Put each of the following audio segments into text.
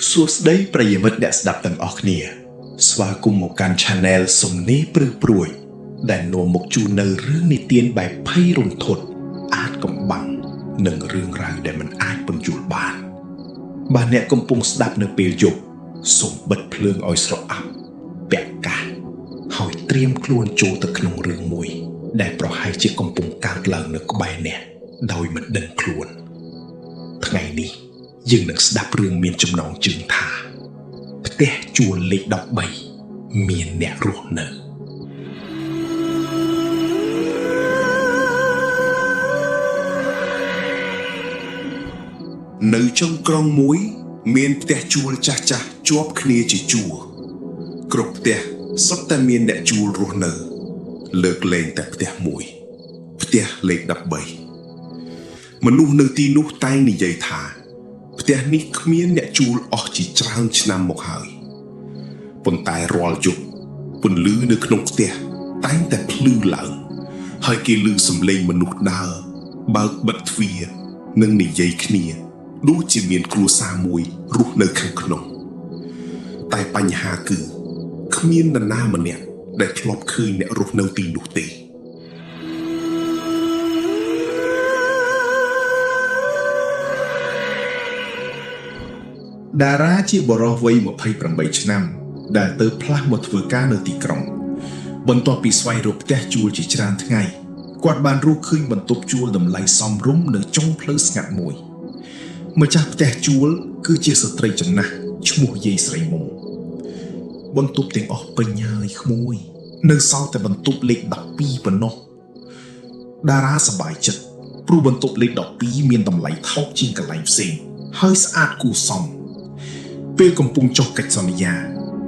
សួស្តីប្រិយមិត្តអ្នកស្ដាប់ទាំងអស់គ្នាស្វាគមន៍មកកាន់ Channel សំណេរព្រឹកព្រួយដែលនាំមកជូននៅរឿងនិទានបែបភ័យរន្ធត់អាចកំបាំងនិងរឿងរ៉ាវដែលមិនអាចពន្យល់បានបើអ្នកកំពុងស្ដាប់នៅពេលយប់សូមបិទភ្លើងឲ្យស្រអាប់ពាក់កាសហើយត្រៀមខ្លួនចូលទៅក្នុងរឿងមួយដែលប្រហែលជាកំពុងកើតឡើងនៅក្បែរអ្នកដោយមិនដឹងខ្លួនថ្ងៃនេះយើងនឹងស្ដាប់រឿងមានចំណងជើងថាផ្ទះជួលលេខ13មានអ្នករស់នៅចុងក្រុងមួយមានផ្ទះជួលចាស់ៗជាប់គ្នាជាជួរគ្រប់ផ្ទះសុទ្ធតែមានអ្នកជួលរស់នៅលើកលែងតែផ្ទះមួយផ្ទះលេខ13មនុស្សនៅទីនោះតែងនិយាយថាផ្ទះនេះគ្មានអ្នកជួលអស់ជាច្រើនឆ្នាំមកហើយប៉ុន្តែរាល់យប់ពន្លឺនៅក្នុងផ្ទះតែងតែភ្លឺឡើងហើយគេឮសំឡេងមនុស្សដើរបើកបិទទ្វារនិងនិយាយគ្នាដូចជាមានគ្រួសារមួយរស់នៅខាងក្នុងតែបញ្ហាគឺគ្មាននរណាម្នាក់ដែលធ្លាប់ឃើញអ្នករស់នៅទីនោះទេតារាជាបុរសវ័យ28ឆ្នាំដែលទៅផ្លាស់មកធ្វើការនៅទីក្រុងបន្ទាប់ពីស្វែងរកផ្ទះជួលជាច្រើនថ្ងៃគាត់បានរកឃើញបន្ទប់ជួលតម្លៃសមរម្យនៅចុងផ្លូវស្ងាត់មួយម្ចាស់ផ្ទះជួលគឺជាស្ត្រីចំណាស់ឈ្មោះយាយស្រីមុំបន្ទប់ទាំងអស់ពេញហើយក្មួយនៅសល់តែបន្ទប់លេខ12ប៉ុណ្ណោះតារាសប្បាយចិត្តព្រោះបន្ទប់លេខ12មានតម្លៃថោកជាងកន្លែងផ្សេងហើយស្អាតគួរសមពេលកំពុងចុះកិច្ចសន្យា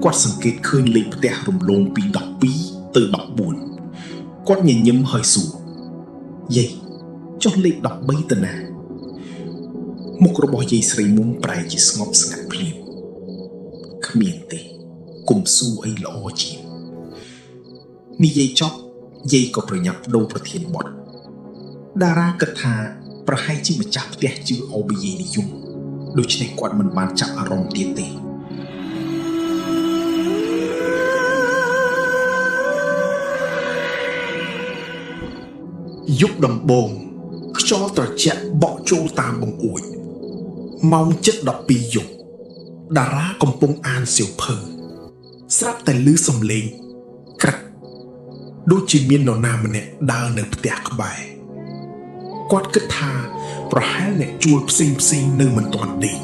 គាត់សង្កេតឃើញលេខផ្ទះរំលងពី12ទៅ14គាត់ញញឹមហើយសួរយាយចុះលេខ13ទៅណាមុខរបស់យាយស្រីមុំប្រែជាស្ងប់ស្ងាត់ភ្លាមគ្មានទេកុំសួរអីល្អជាងនិយាយចប់យាយក៏ប្រញាប់បដូរប្រធានបទតារាគិតថាប្រហែលជាម្ចាស់ផ្ទះជឿអបយាយនិយមដូច្នេះគាត់មិនបានចាប់អារម្មណ៍ទៀតទេយប់ដំបូងខ្យល់ត្រជាក់បក់ចូលតាមបង្អួចម៉ោង7:12យប់តារាកំពុងអានសៀវភៅស្រាប់តែឮសំឡេងក្រឹកដូចជាមាននរណាម្នាក់ដើរនៅផ្ទះក្បែរគាត់គិតថាប្រហែលអ្នកជួលផ្សេងនៅមិនទាន់ដេក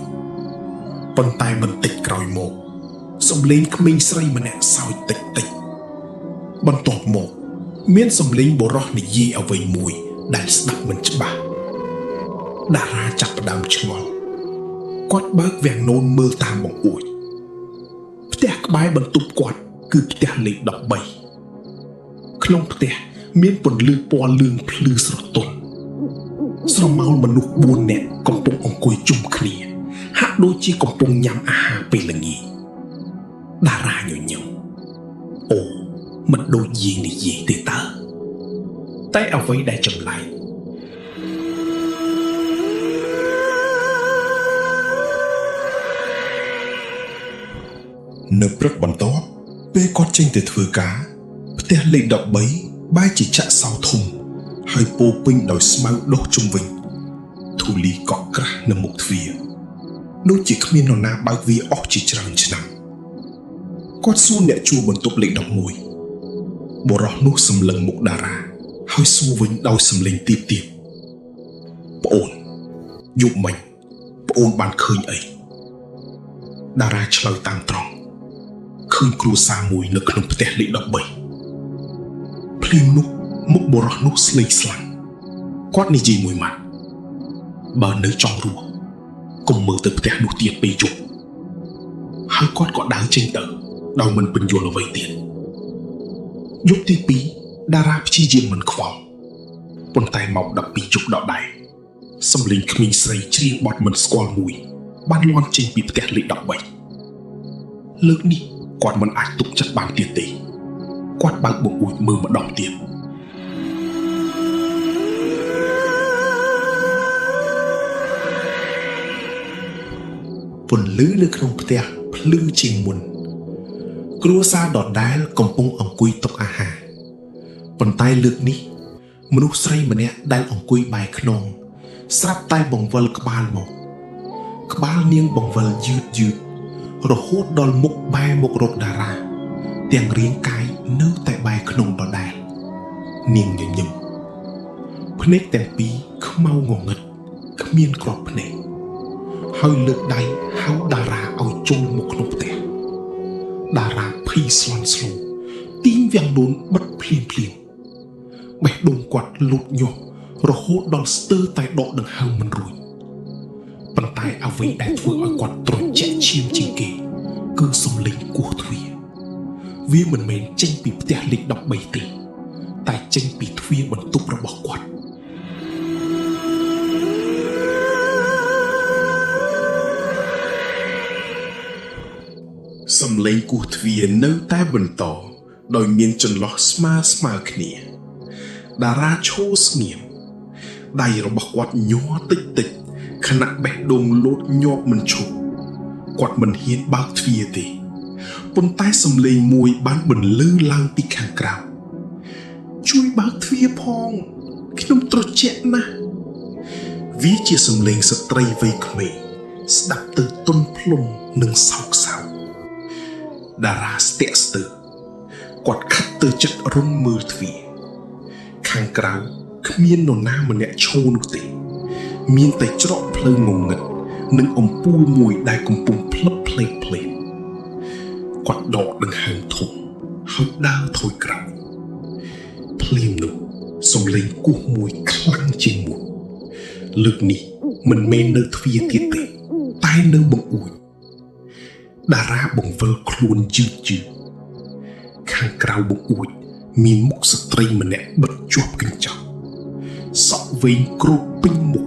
ប៉ុន្តែបន្តិចក្រោយមកសំឡេងក្មេងស្រីម្នាក់សើចតិចបន្ទាប់មកមានសំឡេងបុរសនិយាយអ្វីមួយដែលស្ដាប់មិនច្បាស់តារាចាប់ផ្ដើមឆ្ងល់គាត់បើកវាំងនោនមើលតាមបង្អួចផ្ទះក្បែរបន្ទប់គាត់គឺផ្ទះលេខ13ក្នុងផ្ទះមានពន្លឺពណ៌លឿងភ្លឺស្រទន់ស្រមោលមនុស្ស4នាក់កំពុងអង្គុយជុំគ្នាហាក់ដូចជាកំពុងញ៉ាំអាហារពេលល្ងាចតារាញញឹមអូមិនដូចយាយនិយាយទេតើតែអ្វីដែលចម្លែកនៅព្រឹកបន្ទាប់ពេលគាត់ចេញទៅធ្វើការផ្ទះលេខ13បែរជាចាក់សោធំហើយពោពេញដោយស្មៅដុះជុំវិញធូលីកក់ក្រាស់នៅមុខទ្វារដូចជាគ្មាននរណាបើកវាអស់ជាច្រើនឆ្នាំគាត់សួរអ្នកជួលបន្ទប់លេខ11បុរសនោះសម្លឹងមុខតារាហើយសួរវិញដោយសម្លេងទាបប្អូនយប់មិញប្អូនបានឃើញអីតារាឆ្លើយតាមត្រង់ឃើញគ្រួសារមួយនៅក្នុងផ្ទះលេខ13ភ្លាមនោះមុខបុរសនោះស្លេកស្លាំងគាត់និយាយមួយម៉ាត់បើនៅចង់រស់កុំមើលទៅផ្ទះនោះទៀតពេលយប់ហើយគាត់ក៏ដើរចេញទៅដោយមិនពន្យល់អ្វីទៀតយប់ទី2តារាព្យាយាមមិនខ្វល់ប៉ុន្តែម៉ោង12យប់ដដែលសំឡេងក្មេងស្រីច្រៀងបទមិនស្គាល់មួយបានលាន់ចេញពីផ្ទះលេខ13លើកនេះគាត់មិនអាចទុកចិត្តបានទៀតទេគាត់បើកបង្អួចមើលម្ដងទៀត ពន្លឺនៅក្នុងផ្ទះភ្លឺជាងមុនគ្រួសារដដែលកំពុងអង្គុយតុអាហារប៉ុន្តែលើកនេះមនុស្សស្រីម្នាក់ដែលអង្គុយបែរខ្នងស្រាប់តែបង្វិលក្បាលមកក្បាលនាងបង្វិលយឺតរហូតដល់មុខបែរមករកតារាទាំងរាងកាយនៅតែបែរខ្នងដដែលនាងញញឹមភ្នែកទាំងពីរខ្មៅងងឹតគ្មានគ្រាប់ភ្នែកហើយលើកដៃហៅតារាឲ្យចូលមកក្នុងផ្ទះតារាភ័យស្លន់ស្លោទីងវាំងដូនបិទភ្លាមបេះដូងគាត់លូតញាស់រហូតដល់ស្ទើរតែដកដង្ហើមមិនរួចប៉ុន្តែអ្វីដែលធ្វើឲ្យគាត់ត្រជាក់ឈាមជាងគេគឺសំឡេងគោះទ្វារវាមិនមែនចេញពីផ្ទះលេខ13ទេតែចេញពីទ្វារបន្ទប់របស់គាត់សំឡេងគោះទ្វារនៅតែបន្តដោយមានចន្លោះស្មើគ្នាតារាឈោស្ងៀមដៃរបស់គាត់ញ័រតិចខណៈបេះដូងលោតញាប់មិនឈប់គាត់មិនហ៊ានបើកទ្វារទេប៉ុន្តែសំឡេងមួយបានបន្លឺឡើងពីខាងក្រៅជួយបើកទ្វារផងខ្ញុំត្រជាក់ណាស់វាជាសំឡេងស្ត្រីវ័យក្មេងស្ដាប់ទៅទន់ភ្លន់និងសោកសៅតារាស្ទាក់ស្ទើរគាត់ខិតទៅចិត្តរុនមើលទ្វារខាងក្រៅគ្មាននរណាម្នាក់ឈរនោះទេមានតែច្រកភ្លើងងងឹតនិងអំពូលមួយដែលកំពុងផ្លឹបផ្លេកគាត់ដកដង្ហើមធំហើយដើរថយក្រោយភ្លាមនោះសំឡេងគោះមួយខ្លាំងជាងមុនលើកនេះមិនមែននៅទ្វារទៀតទេតែនៅបង្អួចតារាបង្វិលខ្លួនយឺតខាងក្រៅបង្អួចមានមុខស្ត្រីម្នាក់បិទជាប់កញ្ចក់សក់វែងគ្របពេញមុខ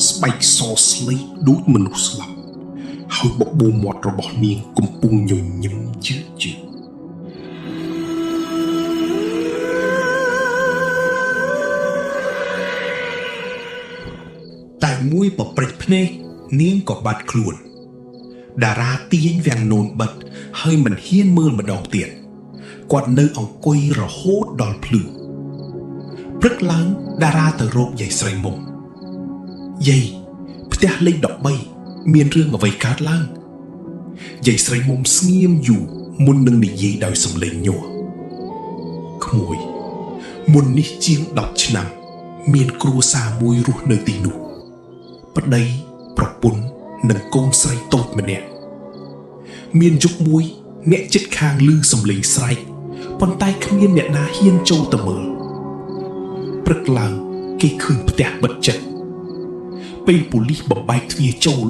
ស្បែកសស្លេកដូចមនុស្សស្លាប់ហើយបបូរមាត់របស់នាងកំពុងញញឹមយឺតតែមួយបព្រិចភ្នែកនាងក៏បាត់ខ្លួនតារាទាញវាំងនោនបិទហើយមិនហ៊ានមើលម្ដងទៀតគាត់នៅអង្គុយរហូតដល់ភ្លឺព្រឹកឡើងតារាទៅរកយាយស្រីមុំយាយផ្ទះលេខ13មានរឿងអ្វីកើតឡើងយាយស្រីមុំស្ងៀមយូរមុននឹងនិយាយដោយសំឡេងញ័រក្មួយមុននេះជាង10ឆ្នាំមានគ្រួសារមួយរស់នៅទីនោះប្តីប្រពន្ធនិងកូនស្រីតូចម្នាក់មានយប់មួយអ្នកជិតខាងឮសំឡេងស្រែកប៉ុន្តែគ្មានអ្នកណាហ៊ានចូលទៅមើលព្រឹកឡើងគេឃើញផ្ទះបិទជិតពេលប៉ូលីសបំបែកទ្វារចូល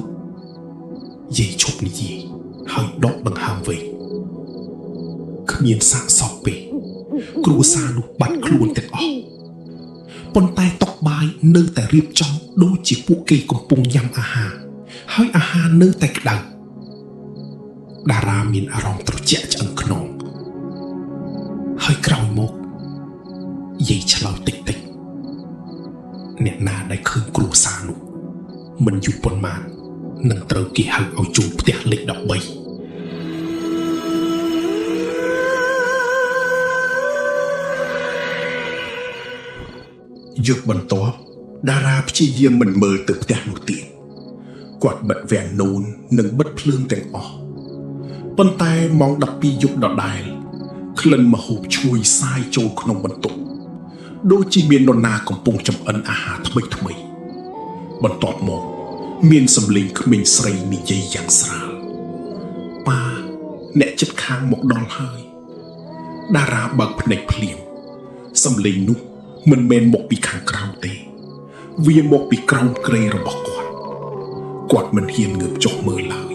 យាយឈប់និយាយហើយដកដង្ហើមវិញគ្មានសាកសពទេគ្រួសារនោះបាត់ខ្លួនទាំងអស់ប៉ុន្តែតុបាយនៅតែរៀបចំដូចជាពួកគេកំពុងញ៉ាំអាហារហើយអាហារនៅតែក្តៅតារាមានអារម្មណ៍ត្រជាក់ឆ្អឹងខ្នងហើយក្រោយមកយាយឆ្លើយតិចអ្នកណាដែលឃើញគ្រួសារនោះមិនយូរប៉ុន្មាននឹងត្រូវគេហៅឲ្យចូលផ្ទះលេខ13យកបន្ទាប់តារាព្យាយាមមិនមើលទៅផ្ទះនោះទៀតគាត់បិទវាំងនូននិងបិទភ្លើងទាំងអស់ប៉ុន្តែម៉ោង12យប់ដដែលក្លិនម្ហូបឈ្ងុយសាយចូលក្នុងបន្ទប់ដូចជាមាននរណាកំពុងចម្អិនអាហារថ្មីបន្ទាប់មកមានសំឡេងក្មេងស្រីនិយាយយ៉ាងស្រាលប៉ាអ្នកជិតខាងមកដល់ហើយតារាបើកភ្នែកភ្លាមសំឡេងនោះមិនមែនមកពីខាងក្រៅទេវាមកពីក្រោមគ្រែរបស់គាត់មិនហ៊ានងើបចុះមើលឡើយ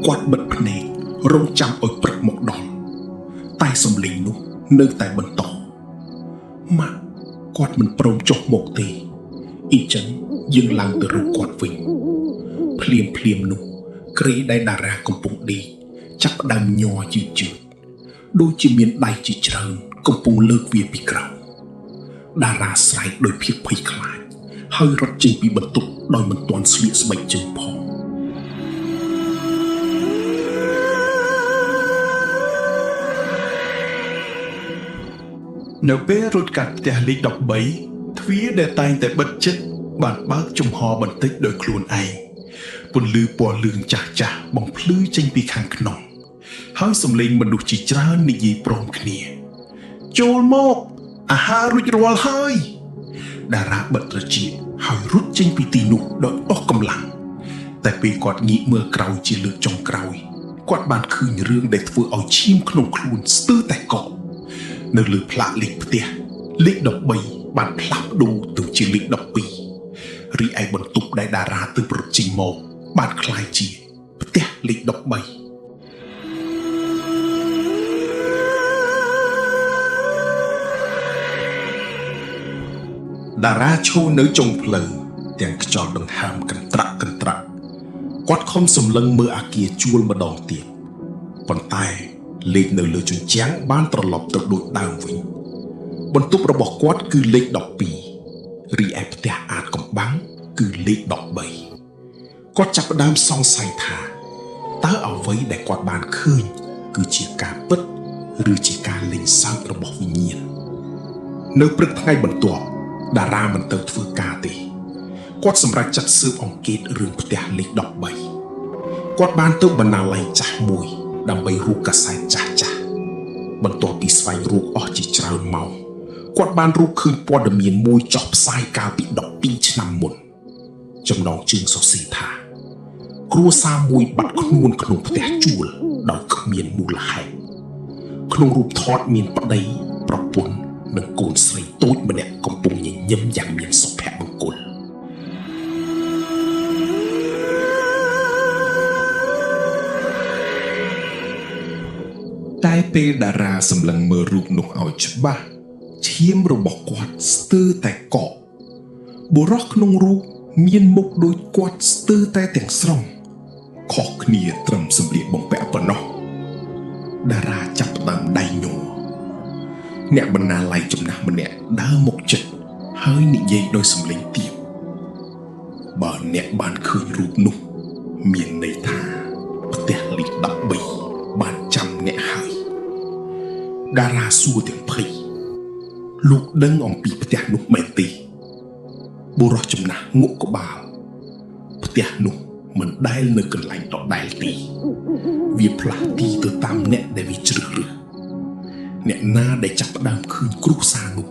គាត់បិទភ្នែករងចាំឲ្យព្រឹកមកដល់តែសំឡេងនោះនៅតែបន្តម៉ាក់គាត់មិនព្រមចុះមកទេអ៊ីចឹងយើងឡើងទៅរកគាត់វិញភ្លាមនោះគ្រែដែលតារាកំពុងដេកចាប់ផ្ដើមញ័រយឺតដូចជាមានដៃជាច្រើនកំពុងលើកវាពីក្រោមតារាស្រែកដោយភាពភ័យខ្លាចហើយរត់ចេញពីបន្ទប់ដោយមិនទាន់ស្លៀកស្បែកជើងផង នៅពេលរត់កាត់ផ្ទះលេខ13ទ្វារដែលតែងតែបិទជិតបានបើកចំហបន្តិចដោយខ្លួនឯងពន្លឺពណ៌លឿងចាស់ចាស់បំភ្លឺចេញពីខាងក្នុងហើយសំឡេងមនុស្សជាច្រើននិយាយព្រមគ្នាចូលមកអាហាររួចរាល់ហើយតារាបិទត្រចៀកហើយរត់ចេញពីទីនោះដោយអស់កម្លាំងតែពេលគាត់ងាកមើលក្រោយជាលើកចុងក្រោយគាត់បានឃើញរឿងដែលធ្វើឲ្យឈាមក្នុងខ្លួនស្ទើរតែកកនៅលើផ្លាកលេខផ្ទះលេខ13បានផ្លាស់ប្ដូរទៅជាលេខ12រីឯបន្ទប់ដែលតារាទៅប្រជិញមកបានក្លាយជាផ្ទះលេខ13តារាឈរនៅចុងផ្លូវទាំងខ្យល់ដង្ហើមកន្ត្រាក់គាត់ខំសម្លឹងមើលអាគារជួលម្ដងទៀតប៉ុន្តែលេខនៅលើជញ្ជាំងបានត្រឡប់ទៅដូចដើមវិញបន្ទប់របស់គាត់គឺលេខ12រីឯផ្ទះអាតកំបាំងគឺលេខ13គាត់ចាប់ផ្ដើមសង្ស័យថាតើអ្វីដែលគាត់បានឃើញគឺជាការពិតឬជាការលេងសើចរបស់វិញ្ញាណនៅព្រឹកថ្ងៃបន្ទាប់តារាមិនទៅធ្វើការទេគាត់សម្រេចចាត់ស៊ើបអង្កេតរឿងផ្ទះលេខ13គាត់បានទៅបណ្ណាល័យចាស់មួយដើម្បីរកកាសែតចាស់បន្ទាប់ពីស្វែងរកអស់ជាច្រើនម៉ោងគាត់បានរកឃើញព័ត៌មានមួយចុះផ្សាយកាលពី12ឆ្នាំមុនចំណងជើងសរសេរថាគ្រួសារមួយបាត់ខ្លួនក្នុងផ្ទះជួលដោយគ្មានមូលហេតុក្នុងរូបថតមានប្តីប្រពន្ធនិងកូនស្រីតូចម្នាក់កំពុងញញឹមយ៉ាងមានសុភមង្គលតែពេលតារាសម្លឹងមើលរូបនោះឲ្យច្បាស់ឈាមរបស់គាត់ស្ទើរតែកកបុរសក្នុងរូបមានមុខដូចគាត់ស្ទើរតែទាំងស្រុងខុសគ្នាត្រឹមសម្លៀកបំពាក់ប៉ុណ្ណោះតារាចាប់ផ្ដើមដៃញ័រអ្នកបណ្ណាល័យចំណាស់ម្នាក់ដើរមកជិតហើយនិយាយដោយសំឡេងទាបបើអ្នកបានឃើញរូបនោះមានន័យថាផ្ទះលេខ13បានចាំអ្នកហើយតារាសួរទាំងភ័យលោកដឹងអំពីផ្ទះនោះមែនទេបុរសចំណាស់ងក់ក្បាលផ្ទះនោះមិនដែលនៅកន្លែងដដែលទេវាផ្លាស់ទីទៅតាមអ្នកដែលវាជ្រើសរើសអ្នកណាដែលចាប់ផ្ដើមឃើញគ្រួសារនោះ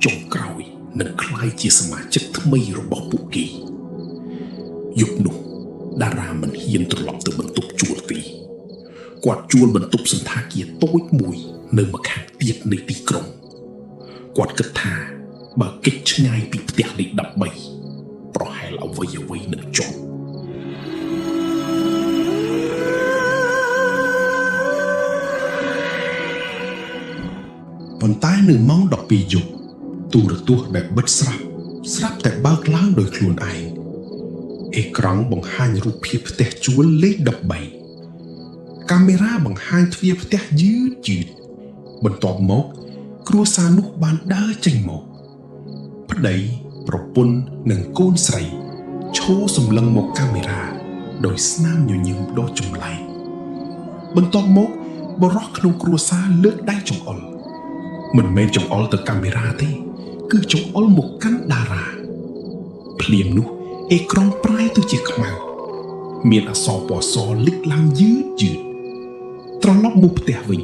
ចុងក្រោយនឹងក្លាយជាសមាជិកថ្មីរបស់ពួកគេយប់នោះតារាមិនហ៊ានត្រឡប់ទៅបន្ទប់ជួលទេគាត់ជួលបន្ទប់សន្តាគារតូចមួយនៅម្ខាងទៀតនៃទីក្រុងគាត់គិតថាបើគេចឆ្ងាយពីផ្ទះលេខ13ប្រហែលអ្វីនឹងចប់ប៉ុន្តែនៅម៉ោង12យប់ទូរទស្សន៍ដែលបិទស្រាប់តែបើកឡើងដោយខ្លួនឯងអេក្រង់បង្ហាញរូបភាពផ្ទះជួលលេខ13កាមេរ៉ាបង្ហាញទ្វារផ្ទះយឺតបន្ទាប់មកគ្រួសារនោះបានដើរចេញមកប្តីប្រពន្ធនិងកូនស្រីឈរសម្លឹងមកកាមេរ៉ាដោយស្នាមញញឹមដ៏ចម្លែកបន្ទាប់មកបុរសក្នុងគ្រួសារលើកដៃចង្អុលមិនមែនចង្អុលទៅកាមេរ៉ាទេគឺចង្អុលមកកាន់តារាភ្លាមនោះអេក្រង់ប្រែទៅជាខ្មៅមានអក្សរពណ៌សលេចឡើងយឺតត្រឡប់មកផ្ទះវិញ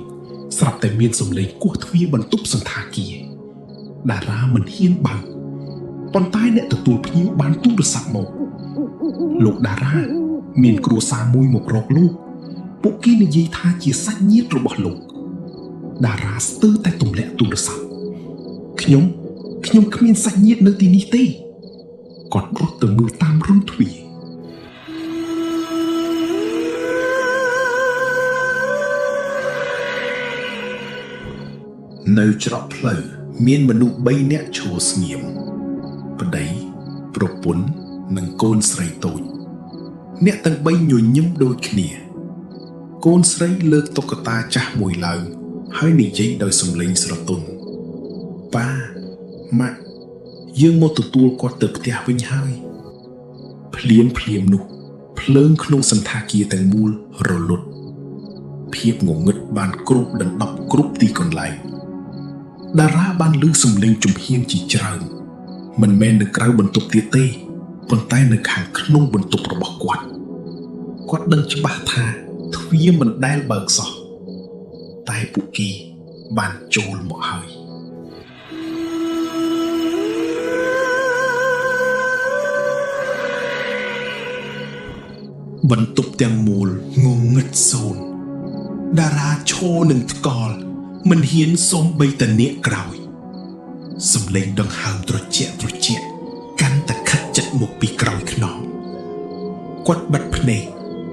ស្រាប់តែមានសំឡេងគោះទ្វារបន្ទប់សន្តាគារតារាមិនហ៊ានបើកប៉ុន្តែអ្នកទទួលភ្ញៀវបានទូរស័ព្ទមកលោកតារាមានគ្រួសារមួយមករកលោកពួកគេនិយាយថាជាសាច់ញាតិរបស់លោកតារាស្ទើរតែទម្លាក់ទូរស័ព្ទខ្ញុំគ្មានសាច់ញាតិនៅទីនេះទេគាត់រត់ទៅមើលតាមរន្ធទ្វារនៅច្រកផ្លូវមានមនុស្ស3នាក់ឈរស្ងៀមប្តីប្រពន្ធនិងកូនស្រីតូចអ្នកទាំង3ញញឹមដូចគ្នាកូនស្រីលើកតុក្កតាចាស់មួយឡើងហើយនិយាយដោយសំឡេងស្រទន់ប៉ាម៉ាក់យើងមកទទួលគាត់ទៅផ្ទះវិញហើយភ្លាមនោះភ្លើងក្នុងសន្តាគារទាំងមូលរលត់ភាពងងឹតបានគ្របដណ្ដប់គ្រប់ទីកន្លែង តារាបានឮសំឡេងជំហៀងជាច្រើនមិនមែននៅក្រៅបន្ទប់ទៀតទេប៉ុន្តែនៅខាងក្នុងបន្ទប់របស់គាត់ដឹងច្បាស់ថាទ្វារមិនដែលបើកសោះតែពួកគេបានចូលមកហើយបន្ទប់ទាំងមូលងងឹតសូន្យតារាឈរនឹងថ្កល់មិនហ៊ានសូម្បីតែងាកក្រោយសំឡេងដង្ហើមត្រជាក់កាន់តែខិតជិតមកពីក្រោយខ្នងគាត់បិទភ្នែក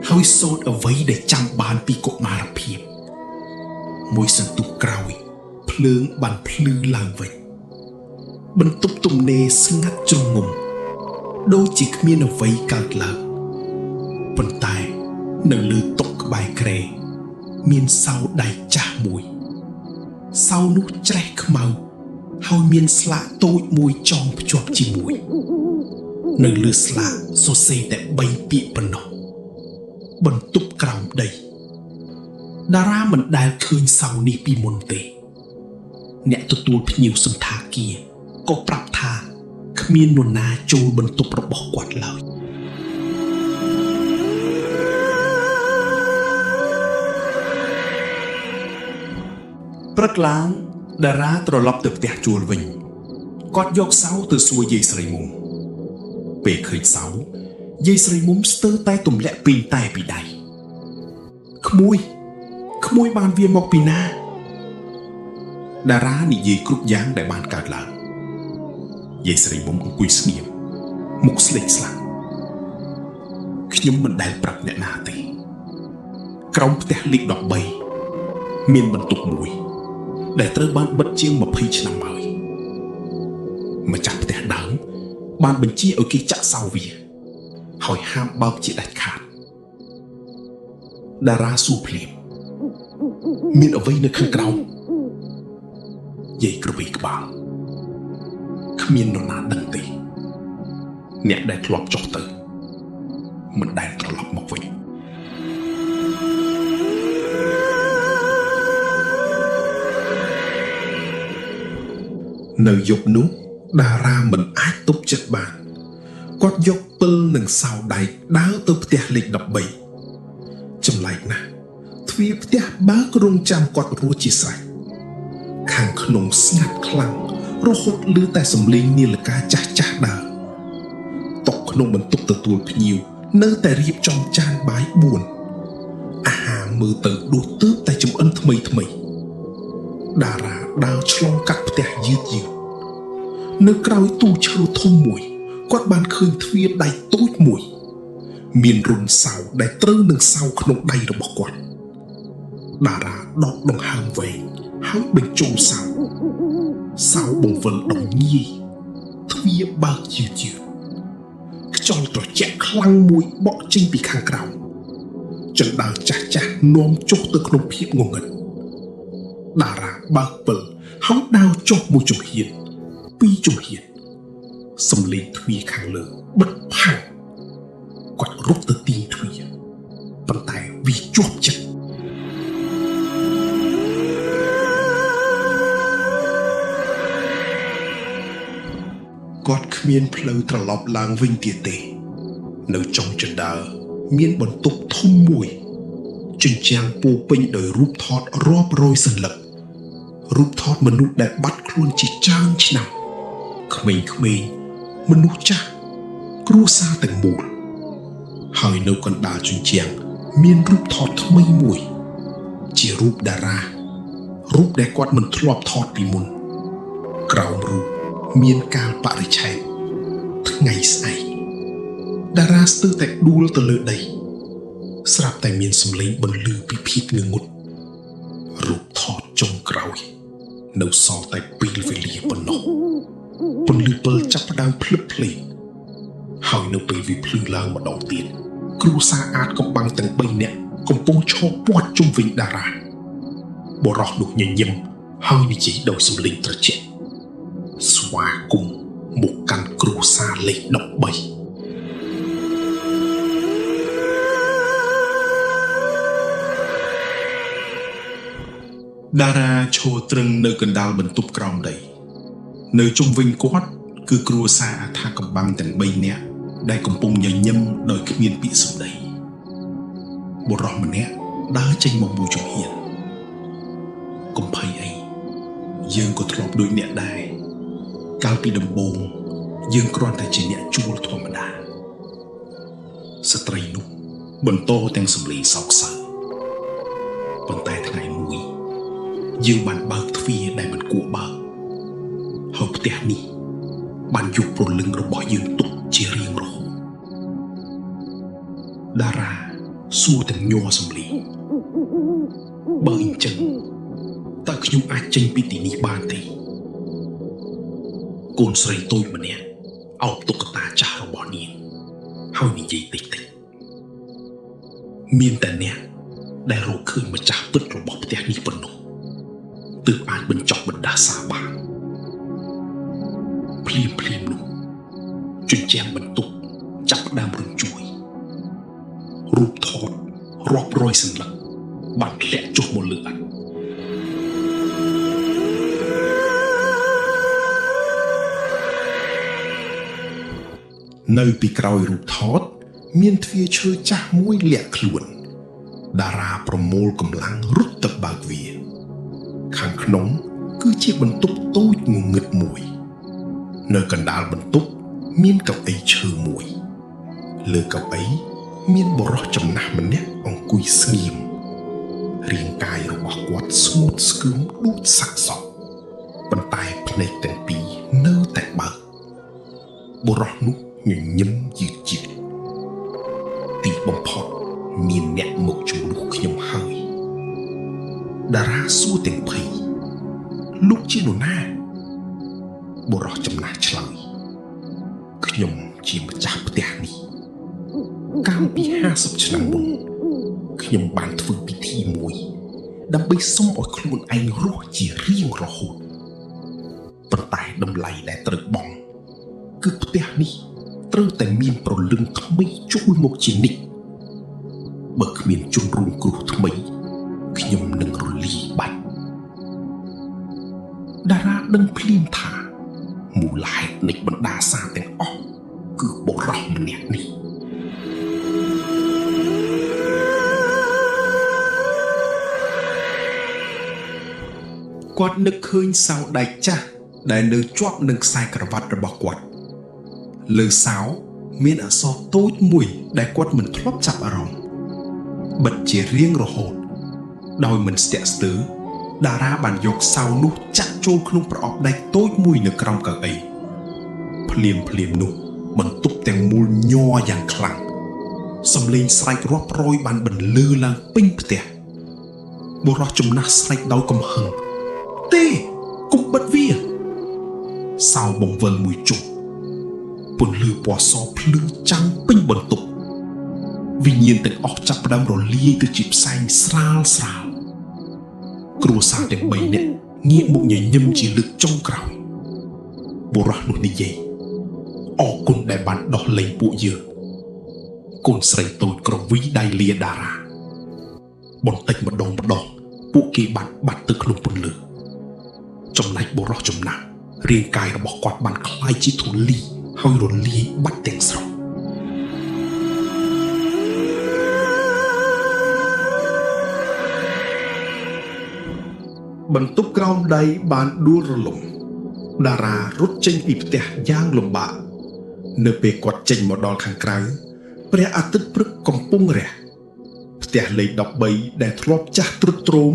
ហើយសូត្រអ្វីដែលចាំបានពីកុមារភាពមួយសន្ទុះក្រោយភ្លើងបានភ្លឺឡើងវិញបន្ទប់ទំនេរស្ងាត់ជ្រងំដូចជាគ្មានអ្វីកើតឡើងប៉ុន្តែនៅលើតុក្បែរគ្រែមានសោដៃចាស់មួយសោនោះច្រេះខ្មៅហើយមានស្លាកតូចមួយចងភ្ជាប់ជាមួយនៅលើស្លាកសរសេរតែ3ពាក្យប៉ុណ្ណោះបន្ទប់ក្រោមដីតារាមិនដែលឃើញសោនេះពីមុនទេអ្នកទទួលភ្ញៀវសន្តាគារក៏ប្រាប់ថាគ្មាននរណាចូលបន្ទប់របស់គាត់ឡើយព្រឹកឡើងតារាត្រឡប់ទៅផ្ទះជួលវិញគាត់យកសោទៅសួរយាយស្រីមុំពេលឃើញសោយាយស្រីមុំស្ទើរតែទម្លាក់ពីតែពីដៃក្មួយបានវាមកពីណាតារានិយាយគ្រប់យ៉ាងដែលបានកើតឡើងយាយស្រីមុំអង្គុយស្ងៀមមុខស្លេកស្លាំងខ្ញុំមិនដែលប្រាប់អ្នកណាទេក្រោមផ្ទះលេខ13មានបន្ទប់មួយដែលត្រូវបានបិទជាង20ឆ្នាំហើយម្ចាស់ផ្ទះដើមបានបញ្ជាឲ្យគេចាក់សោវាហើយហាមបើកជាដាច់ខាតតារាសួរភ្លាមមានអ្វីនៅខាងក្រោមយាយក្របីក្បាលគ្មាននរណាដឹងទេអ្នកដែលធ្លាប់ចុះទៅមិនដែលត្រឡប់មកវិញនៅយប់នោះតារាមិនអាចទប់ចិត្តបានគាត់យកពិលនិងសោដៃដើរទៅផ្ទះលេខ13ចម្លែកណាស់ទ្វារផ្ទះបើករងចាំគាត់រស់ជាស្រេចខាងក្នុងស្ងាត់ខ្លាំងរហូតឮតែសំឡេងនាឡិកាចាស់ដើរតុក្នុងបន្ទប់ទទួលភ្ញៀវនៅតែរៀបចំចានបាយ4អាហារមើលទៅដួសទើបតែចម្អិនថ្មីតារាដើរឆ្លងកាត់ផ្ទះយឺតនៅក្រោយទូឈើធំមួយគាត់បានឃើញទ្វារដៃតូចមួយមានរុនសោដែលត្រូវនឹងសោក្នុងដៃរបស់គាត់តារាដកដង្ហើមវែងហើយបញ្ចូលសោបង្វិលដងងាយទ្វារបើកយឺតខ្យល់ត្រជាក់ខ្លាំងមួយបក់ចេញពីខាងក្រៅចណ្ដើរចាស់នាំចុះទៅក្នុងភាពងងឹតតារាបើកពិលហើយដាវចុះមួយជំហាន2ជំហានសំឡេងទ្វារខាងលើបិទផាំងគាត់រត់ទៅទីទ្វារប៉ុន្តែវាជាប់ចិត្តគាត់គ្មានផ្លូវត្រឡប់ឡើងវិញទៀតទេនៅចុងជណ្ដើរមានបន្ទប់ធំមួយជញ្ជាំងពោពេញដោយរូបថតរាប់រយសន្លឹករូបថតមនុស្សដែលបាត់ខ្លួនជាច្រើនឆ្នាំក្មេងៗមនុស្សចាស់គ្រួសារទាំងមូលហើយនៅកណ្ដាលជញ្ជាំងមានរូបថតថ្មីមួយជារូបតារារូបដែលគាត់មិនធ្លាប់ថតពីមុនក្រោមរូបមានកាលបរិច្ឆេទថ្ងៃស្អែកតារាស្ទើរតែដួលទៅលើដីស្រាប់តែមានសំឡេងបន្លឺពីភាពងងឹតរូបថតចុងក្រោយនៅសល់តែពេលវេលាប៉ុណ្ណោះពន្លឺពិលចាប់ផ្ដើមភ្លឹបភ្លេងហើយនៅពេលវាភ្លឺឡើងម្ដងទៀតគ្រួសារអាចកំបាំងទាំង3នាក់កំពុងឈរព័ទ្ធជុំវិញតារាបរោះនោះញញឹមហើយនិយាយដោយសំឡេងត្រជាក់ស្វាគមន៍មកកាន់គ្រួសារលេខ13 តារាឈរត្រឹងនៅកណ្ដាលបន្ទប់ក្រោមដីនៅជុំវិញគាត់គឺគ្រួសារអថាកំបាំងទាំង3នាក់ដែលកំពុងញញឹមដោយគ្មានពាក្យសម្ដីបុរសម្នាក់ដើរចេញមកមួយជំហានកុំភ័យអីយើងក៏ធ្លាប់ដូចអ្នកដែរកាលពីដំបូងយើងគ្រាន់តែជាអ្នកជួលធម្មតាស្ត្រីនោះបន្តទាំងសម្លេងសោកសៅប៉ុន្តែថ្ងៃមួយយើងបានបើកទ្វារដែលមិនគួរបើកហើយផ្ទះនេះបានយកព្រលឹងរបស់យើងទុកជារៀងរហូតតារាសួរទាំងញ័រសម្លេងបើអញ្ចឹងតើខ្ញុំអាចចេញពីទីនេះបានទេកូនស្រីតូចម្នាក់អោបតុក្កតាចាស់របស់នាងហើយនិយាយតិចមានតែអ្នកដែលរកឃើញម្ចាស់ពិតរបស់ផ្ទះនេះប៉ុណ្ណោះទើបអាចបញ្ចប់បណ្ដាសាបានភ្លាមនោះជញ្ជាំងបន្ទប់ចាប់ផ្ដើមរញ្ជួយរូបថតរាប់រយសន្លឹកបានធ្លាក់ចុះមកលើឥដ្ឋនៅពីក្រោយរូបថតមានទ្វារឈើចាស់មួយលាក់ខ្លួនតារាប្រមូលកម្លាំងរត់ទៅបើកវាខាងក្នុងគឺជាបន្ទប់តូចងងឹតមួយនៅកណ្ដាលបន្ទប់មានកៅអីឈើមួយលើកៅអីមានបុរសចំណាស់ម្នាក់អង្គុយស្ងៀមរាងកាយរបស់គាត់ស្ងួតស្គឿមដូចសាកសពប៉ុន្តែភ្នែកទាំងពីរនៅតែបើកបុរសនោះញញឹមយឺតៗទីបំផុតមានអ្នកមកជំនួសខ្ញុំហើយតារាសួរទាំងភ័យលោកជានរណាបុរសចំណាស់ឆ្លើយខ្ញុំជាម្ចាស់ផ្ទះនេះកាលពី50ឆ្នាំមុនខ្ញុំបានធ្វើពិធីមួយដើម្បីសុំឲ្យខ្លួនឯងរស់ជារៀងរហូតប៉ុន្តែតម្លៃដែលត្រូវបង់គឺផ្ទះនេះត្រូវតែមានព្រលឹងថ្មីជួយមកជានិច្ចបើគ្មានជនរងគ្រោះថ្មីខ្ញុំនឹងរលាយបាត់តារាដឹងភ្លាមថាមូលហេតុនៃបណ្ដាសាទាំងអស់គឺបុរសម្នាក់នេះគាត់នឹកឃើញសោដែកចាស់ដែលនៅជាប់នឹងខ្សែក្រវ៉ាត់របស់គាត់លើសោមានអក្សរតូចមួយដែលគាត់មិនធ្លាប់ចាប់អារម្មណ៍បិទជារៀងរហូតដោយមិនស្ទាក់ស្ទើរតារាបានយកសោនោះចាក់ចូលក្នុងប្រអប់ដែកតូចមួយនៅក្រោមកៅអីភ្លាមនោះបន្ទប់ទាំងមូលញ័រយ៉ាងខ្លាំងសំឡេងស្រែករាប់រយបានបន្លឺឡើងពេញផ្ទះបុរសចំណាស់ស្រែកដោយកំហឹងទេកុំបិទវាសោបង្វិលមួយជុំពន្លឺពណ៌សភ្លឺចាំងពេញបន្ទប់វិញ្ញាណទាំងអស់ចាប់ផ្ដើមរលាយទៅជាផ្សែងស្រាលគ្រួសារទាំង3នាក់ងាកមកញញឹមជាលើកចុងក្រោយបុរសនោះនិយាយអរគុណដែលបានដោះលែងពួកយើងកូនស្រីតូចក្រវីដៃលាតារាបន្តិចម្ដងពួកគេបានបាត់ទៅក្នុងពន្លឺចំណែកបុរសចំណាស់រាងកាយរបស់គាត់បានคล้ายជាធូលីហើយរលាយបាត់ទាំងស្រុងបន្ទប់ក្រោមដីបានដួលរលំតារារត់ចេញពីផ្ទះយ៉ាងលំបាកនៅពេលគាត់ចេញមកដល់ខាងក្រៅព្រះអាទិត្យព្រឹកកំពុងរះផ្ទះលេខ13ដែលធ្លាប់ចាស់ទ្រុឌទ្រោម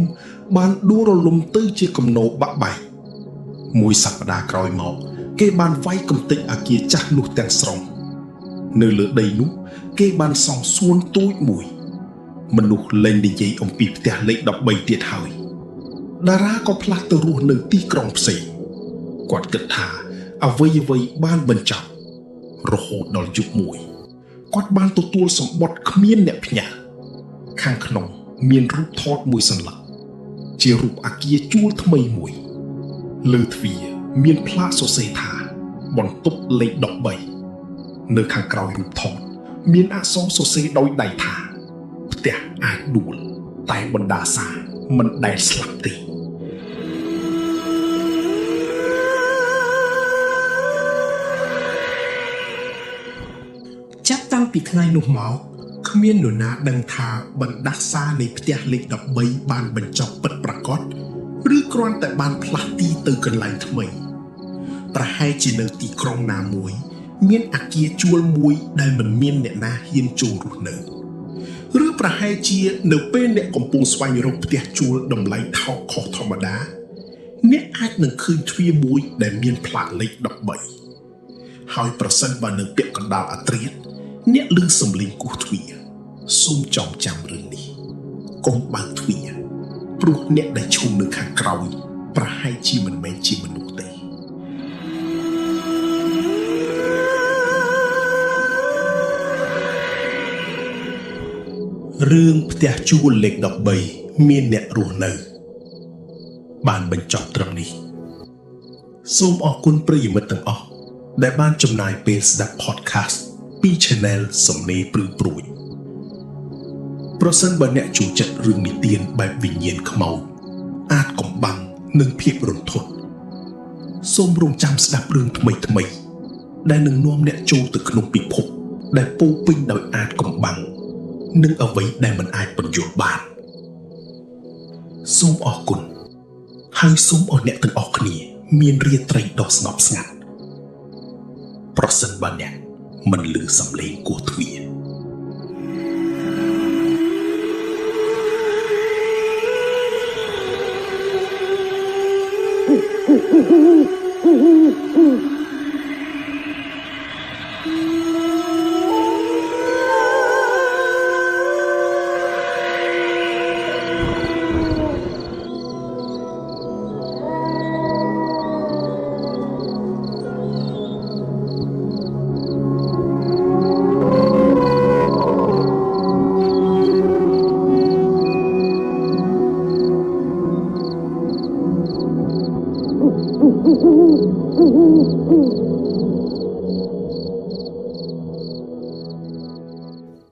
បានដួលរលំទៅជាគំនរបាក់បែកមួយសប្តាហ៍ក្រោយមកគេបានវាយកំទេចអគារចាស់នោះទាំងស្រុងនៅលើដីនោះគេបានសង់សួនទូចមួយមនុស្សលែងនិយាយអំពីផ្ទះលេខ13ទៀតហើយតារាក៏ផ្លាស់ទៅរស់នៅទីក្រុងផ្សេងគាត់គិតថាអ្វីបានបញ្ចប់រហូតដល់យប់មួយគាត់បានទទួលសម្បត្តិគ្មានអ្នកផ្ញើខាងក្នុងមានរូបថតមួយសន្លឹកជារូបអគារជួលថ្មីមួយលើទ្វារមានផ្លាកសរសេរថាបន្ទប់លេខ13នៅខាងក្រោយរូបថតមានអក្សរសរសេរដោយដៃថាផ្ទះអាចដួលតែបណ្ដាសាមិនដែលស្លាប់ទេ ពីថ្ងៃនោះមកគ្មាននរណាដឹងថាបណ្ដាសានៃផ្ទះលេខ13បានបញ្ចប់ពិតប្រាកដឬគ្រាន់តែបានផ្លាស់ទីទៅកន្លែងថ្មីប្រហែលជានៅទីក្រុងណាមួយមានអគារជួលមួយដែលមិនមានអ្នកណាហ៊ានចូលរស់នៅឬប្រហែលជានៅពេលអ្នកកំពុងស្វែងរកផ្ទះជួលតម្លៃថោកខុសធម្មតាអ្នកអាចនឹងឃើញទ្វារមួយដែលមានផ្លាកលេខ13ហើយប្រសិនបើនៅពាក់កណ្ដាលអត្រាអ្នកឮសំឡេងគោះទ្វារសូមចងចាំរឿងនេះកុំបើកទ្វារព្រោះអ្នកដែលឈុំនៅខាងក្រោយប្រហែលជាមិនមែនជាមនុស្សទេរឿងផ្ទះជួលលេខ13មានអ្នករស់នៅបានបញ្ចប់ត្រឹមនេះសូមអរគុណប្រិយមិត្តទាំងអស់ដែលបានចំណាយពេលស្ដាប់ podcast ពី Channel សំណេរព្រឺព្រួយប្រសិនបើអ្នកចូលចិត្តរឿងនិទានបែបវិញ្ញាណខ្មោចអាចកំបាំងនិងភាពរន្ធត់សូមរងចាំស្ដាប់រឿងថ្មីៗដែលនឹងនាំអ្នកចូលទៅក្នុងពិភពដែលពោពេញដោយអាចកំបាំងនិងអ្វីដែលមិនអាចពន្យល់បានសូមអរគុណហើយសូមឲ្យអ្នកទាំងអស់គ្នាមានរាត្រីដ៏ស្ងប់ស្ងាត់ប្រសិនបើអ្នកមិនឮសំឡេងគោះទ្វារMm-hmm.